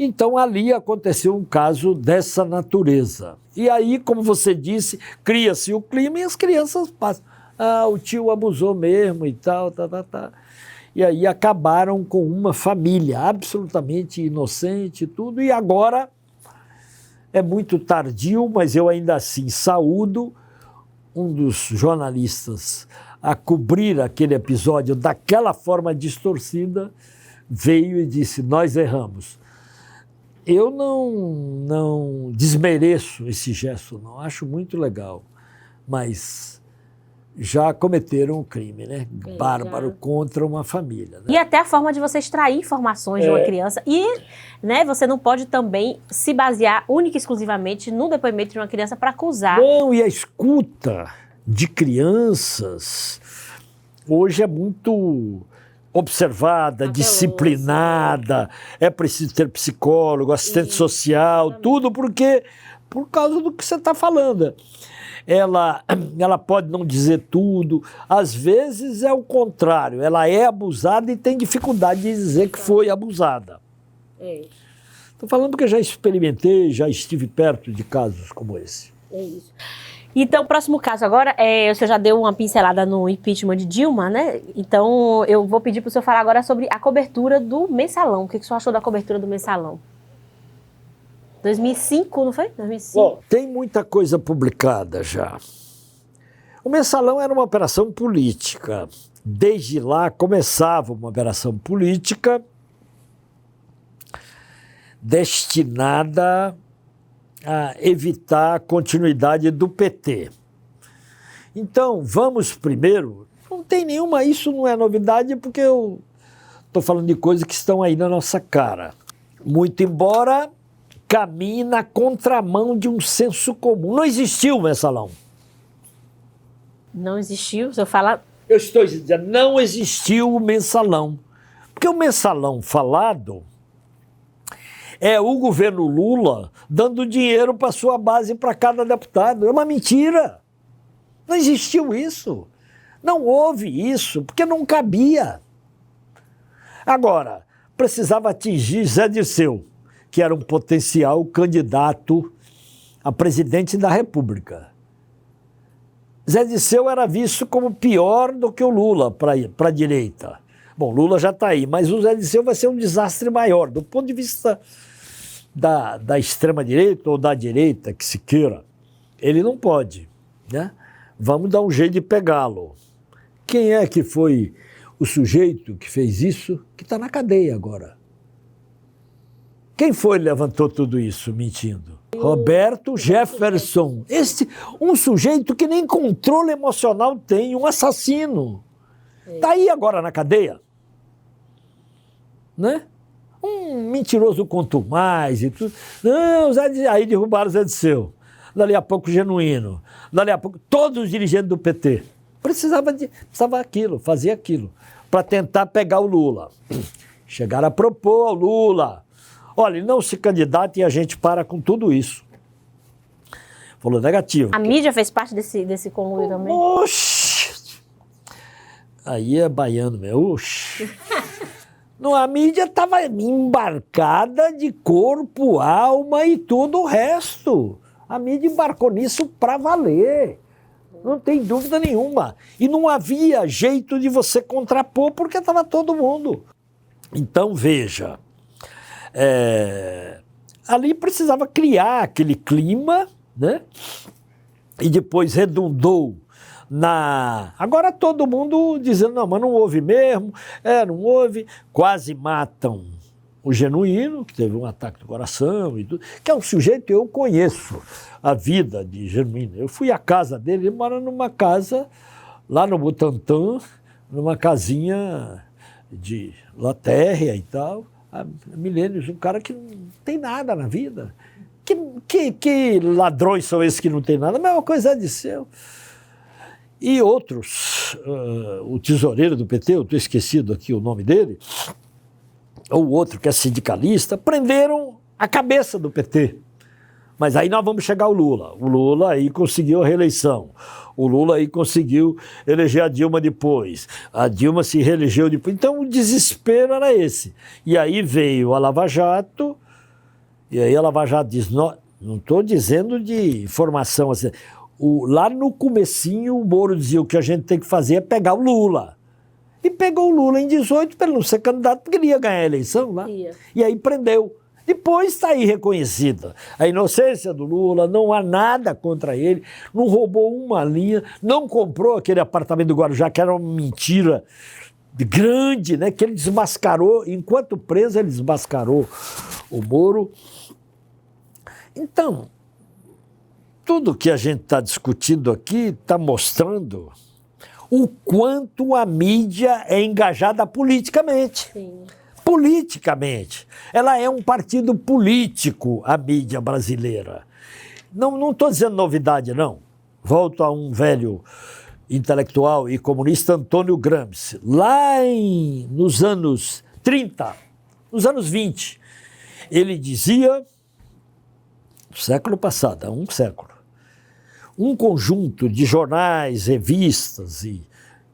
Então, ali aconteceu um caso dessa natureza. E aí, como você disse, cria-se o clima e as crianças passam. O tio abusou mesmo e tal, tá. E aí acabaram com uma família absolutamente inocente e tudo. E agora é muito tardio, mas eu ainda assim saúdo um dos jornalistas a cobrir aquele episódio daquela forma distorcida, veio e disse, nós erramos. Eu não desmereço esse gesto, não. Acho muito legal. Mas já cometeram um crime, né? Bárbaro contra uma família. Né? E até a forma de você extrair informações de uma criança. E né, você não pode também se basear única e exclusivamente no depoimento de uma criança para acusar. Não, e a escuta de crianças hoje é muito... observada, disciplinada, é preciso ter psicólogo, assistente social, tudo por causa do que você está falando. Ela pode não dizer tudo, às vezes é o contrário, ela é abusada e tem dificuldade de dizer que foi abusada. Estou falando porque já experimentei, já estive perto de casos como esse. É isso. Então, o próximo caso agora, o senhor já deu uma pincelada no impeachment de Dilma, né? Então, eu vou pedir para o senhor falar agora sobre a cobertura do Mensalão. O que o senhor achou da cobertura do Mensalão? 2005, não foi? 2005. Bom, tem muita coisa publicada já. O Mensalão era uma operação política. Desde lá começava uma operação política destinada a evitar a continuidade do PT. Então, vamos primeiro... Não tem nenhuma, isso não é novidade, porque eu estou falando de coisas que estão aí na nossa cara. Muito embora caminhe na contramão de um senso comum. Não existiu o mensalão. Não existiu? O senhor fala... Eu estou dizendo, não existiu o mensalão. Porque o mensalão falado é o governo Lula dando dinheiro para sua base, para cada deputado. É uma mentira. Não existiu isso. Não houve isso, porque não cabia. Agora, precisava atingir Zé Dirceu, que era um potencial candidato a presidente da República. Zé Dirceu era visto como pior do que o Lula para a direita. Bom, Lula já está aí, mas o Zé Dirceu vai ser um desastre maior. Do ponto de vista da extrema-direita ou da direita, que se queira, ele não pode, né? Vamos dar um jeito de pegá-lo. Quem é que foi o sujeito que fez isso, que está na cadeia agora? Quem foi que levantou tudo isso mentindo? Roberto Jefferson. Um sujeito que nem controle emocional tem, um assassino. Está aí agora na cadeia. Né? Um mentiroso quanto mais e tudo. Não, aí derrubaram o Zé Dirceu. Dali a pouco Genuíno. Dali a pouco todos os dirigentes do PT. Precisava fazer aquilo, para tentar pegar o Lula. Chegaram a propor ao Lula: olha, não se candidata e a gente para com tudo isso. Falou negativo. A mídia fez parte desse conluio também? Oxi! Aí é baiano, meu. Oxi! Não, a mídia estava embarcada de corpo, alma e tudo o resto. A mídia embarcou nisso para valer. Não tem dúvida nenhuma. E não havia jeito de você contrapor, porque estava todo mundo. Então, veja, ali precisava criar aquele clima, né? E depois redundou Agora todo mundo dizendo, não, mas não houve mesmo, não houve. Quase matam o Genuíno, que teve um ataque do coração e tudo, que é um sujeito que eu conheço a vida de Genuíno. Eu fui à casa dele, ele mora numa casa lá no Butantã, numa casinha de latérrea e tal, há milênios, um cara que não tem nada na vida. Que ladrões são esses que não tem nada? A mesma coisa é de seu. E outros, o tesoureiro do PT, eu estou esquecido aqui o nome dele, ou outro que é sindicalista, prenderam a cabeça do PT. Mas aí nós vamos chegar ao Lula. O Lula aí conseguiu a reeleição. O Lula aí conseguiu eleger a Dilma depois. A Dilma se reelegeu depois. Então o desespero era esse. E aí veio a Lava Jato, e aí a Lava Jato diz, não estou dizendo de informação assim. Lá no comecinho o Moro dizia, o que a gente tem que fazer é pegar o Lula. E pegou o Lula em 18 para ele não ser candidato, porque ele ia ganhar a eleição lá. E aí prendeu. Depois está aí reconhecida a inocência do Lula, não há nada contra ele, não roubou uma linha, não comprou aquele apartamento do Guarujá, que era uma mentira grande, né, que ele desmascarou, enquanto preso ele desmascarou o Moro. Então, tudo que a gente está discutindo aqui está mostrando o quanto a mídia é engajada politicamente. Sim. Politicamente. Ela é um partido político, a mídia brasileira. Não estou dizendo novidade, não. Volto a um velho intelectual e comunista, Antônio Gramsci. Lá nos anos 30, nos anos 20, ele dizia, no século passado, há um século, um conjunto de jornais, revistas e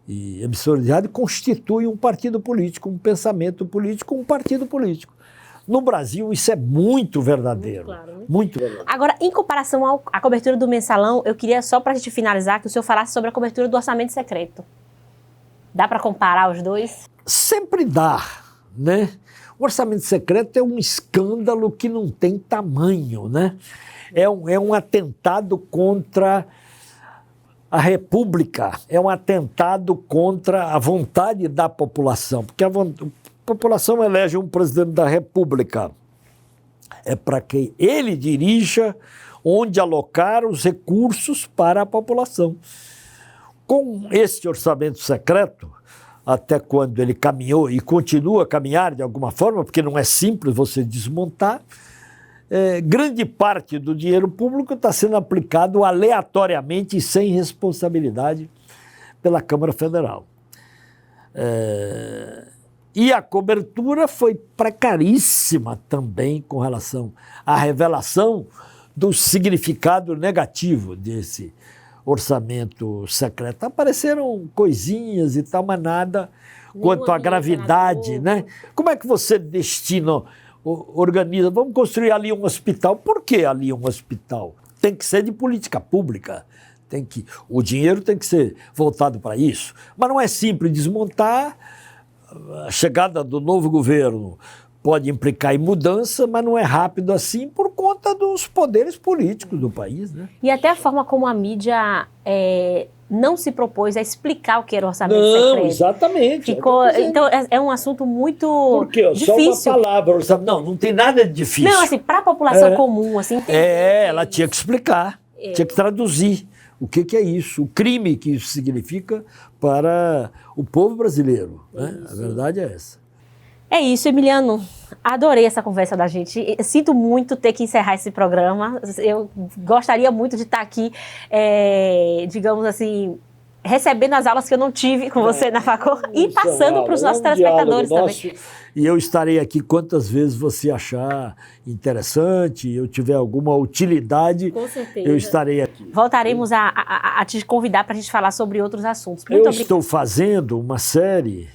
emissoras de rádio constitui um partido político, um pensamento político, um partido político. No Brasil, isso é muito verdadeiro. Muito claro, né? Muito verdadeiro. Agora, em comparação à cobertura do mensalão, eu queria, só para a gente finalizar, que o senhor falasse sobre a cobertura do orçamento secreto. Dá para comparar os dois? Sempre dá, né? O orçamento secreto é um escândalo que não tem tamanho, né? É um atentado contra a República, é um atentado contra a vontade da população, porque a população elege um presidente da República. É para que ele dirija onde alocar os recursos para a população. Com este orçamento secreto, até quando ele caminhou e continua a caminhar de alguma forma, porque não é simples você desmontar, grande parte do dinheiro público está sendo aplicado aleatoriamente e sem responsabilidade pela Câmara Federal. E a cobertura foi precaríssima também com relação à revelação do significado negativo desse orçamento secreto. Apareceram coisinhas e tal, mas nada quanto à gravidade, né? Como é que você destina, organiza? Vamos construir ali um hospital. Por que ali um hospital? Tem que ser de política pública. O dinheiro tem que ser voltado para isso. Mas não é simples desmontar. A chegada do novo governo pode implicar em mudança, mas não é rápido assim por conta dos poderes políticos do país, né? E até a forma como a mídia não se propôs a explicar o que era o orçamento secreto. Não, exatamente. Então é um assunto muito Por quê? difícil. Só uma palavra. Não tem nada de difícil. Não, assim, para a população comum, assim. Ela tinha que explicar, tinha que traduzir o que é isso, o crime que isso significa para o povo brasileiro, né? A verdade é essa. É isso, Emiliano. Adorei essa conversa da gente. Sinto muito ter que encerrar esse programa. Eu gostaria muito de estar aqui, digamos assim, recebendo as aulas que eu não tive com você na Facor e passando para os nossos telespectadores também. E eu estarei aqui quantas vezes você achar interessante, eu tiver alguma utilidade, com certeza. Eu estarei aqui. Voltaremos a te convidar para a gente falar sobre outros assuntos. Eu estou fazendo uma série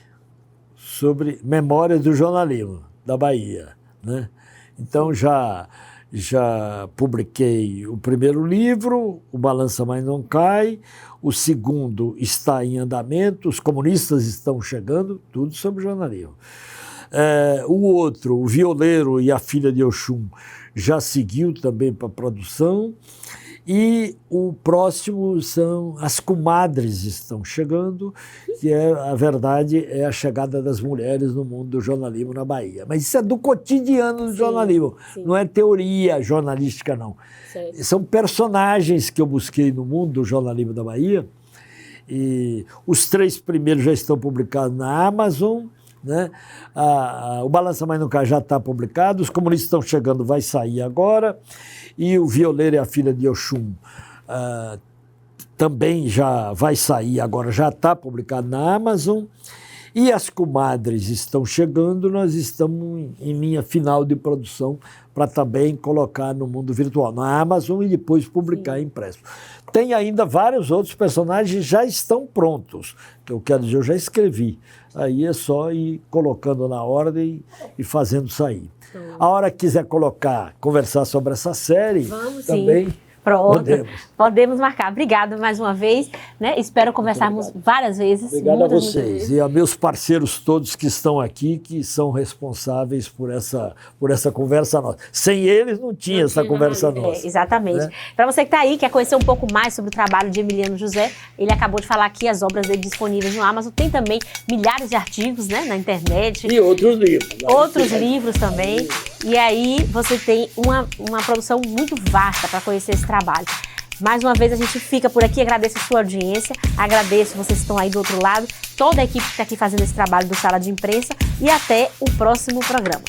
sobre memórias do jornalismo da Bahia, né? Então já publiquei o primeiro livro, O Balança Mas Não Cai, o segundo está em andamento, Os Comunistas Estão Chegando, tudo sobre jornalismo. O outro, O Violeiro e a Filha de Oxum, já seguiu também para a produção. E o próximo são As Comadres Estão Chegando, que a verdade é a chegada das mulheres no mundo do jornalismo na Bahia. Mas isso é do cotidiano do jornalismo, não é teoria jornalística, não. Certo. São personagens que eu busquei no mundo do jornalismo da Bahia. E os 3 primeiros já estão publicados na Amazon, né? O Balança Mas Não Cai já está publicado, Os Comunistas Estão Chegando vai sair agora, e O Violeiro e a Filha de Oxum também já vai sair agora, já está publicado na Amazon. E As Comadres Estão Chegando, nós estamos em linha final de produção para também colocar no mundo virtual, na Amazon, e depois publicar impresso. Tem ainda vários outros personagens, já estão prontos, que eu quero dizer, eu já escrevi. Aí é só ir colocando na ordem e fazendo sair. A hora que quiser conversar sobre essa série, vamos, também... Sim. Pronto, podemos marcar. Obrigado mais uma vez, né? Espero conversarmos várias vezes. Obrigado a vocês e a meus parceiros todos que estão aqui, que são responsáveis por essa conversa nossa. Sem eles não tinha essa conversa nossa. Exatamente. Né? Para você que está aí, quer conhecer um pouco mais sobre o trabalho de Emiliano José, ele acabou de falar aqui, as obras dele disponíveis no Amazon, tem também milhares de artigos, né, na internet. E outros livros. Outros livros também. E aí você tem uma produção muito vasta para conhecer esse trabalho. Mais uma vez a gente fica por aqui, agradeço a sua audiência, agradeço vocês que estão aí do outro lado, toda a equipe que está aqui fazendo esse trabalho do Sala de Imprensa, e até o próximo programa.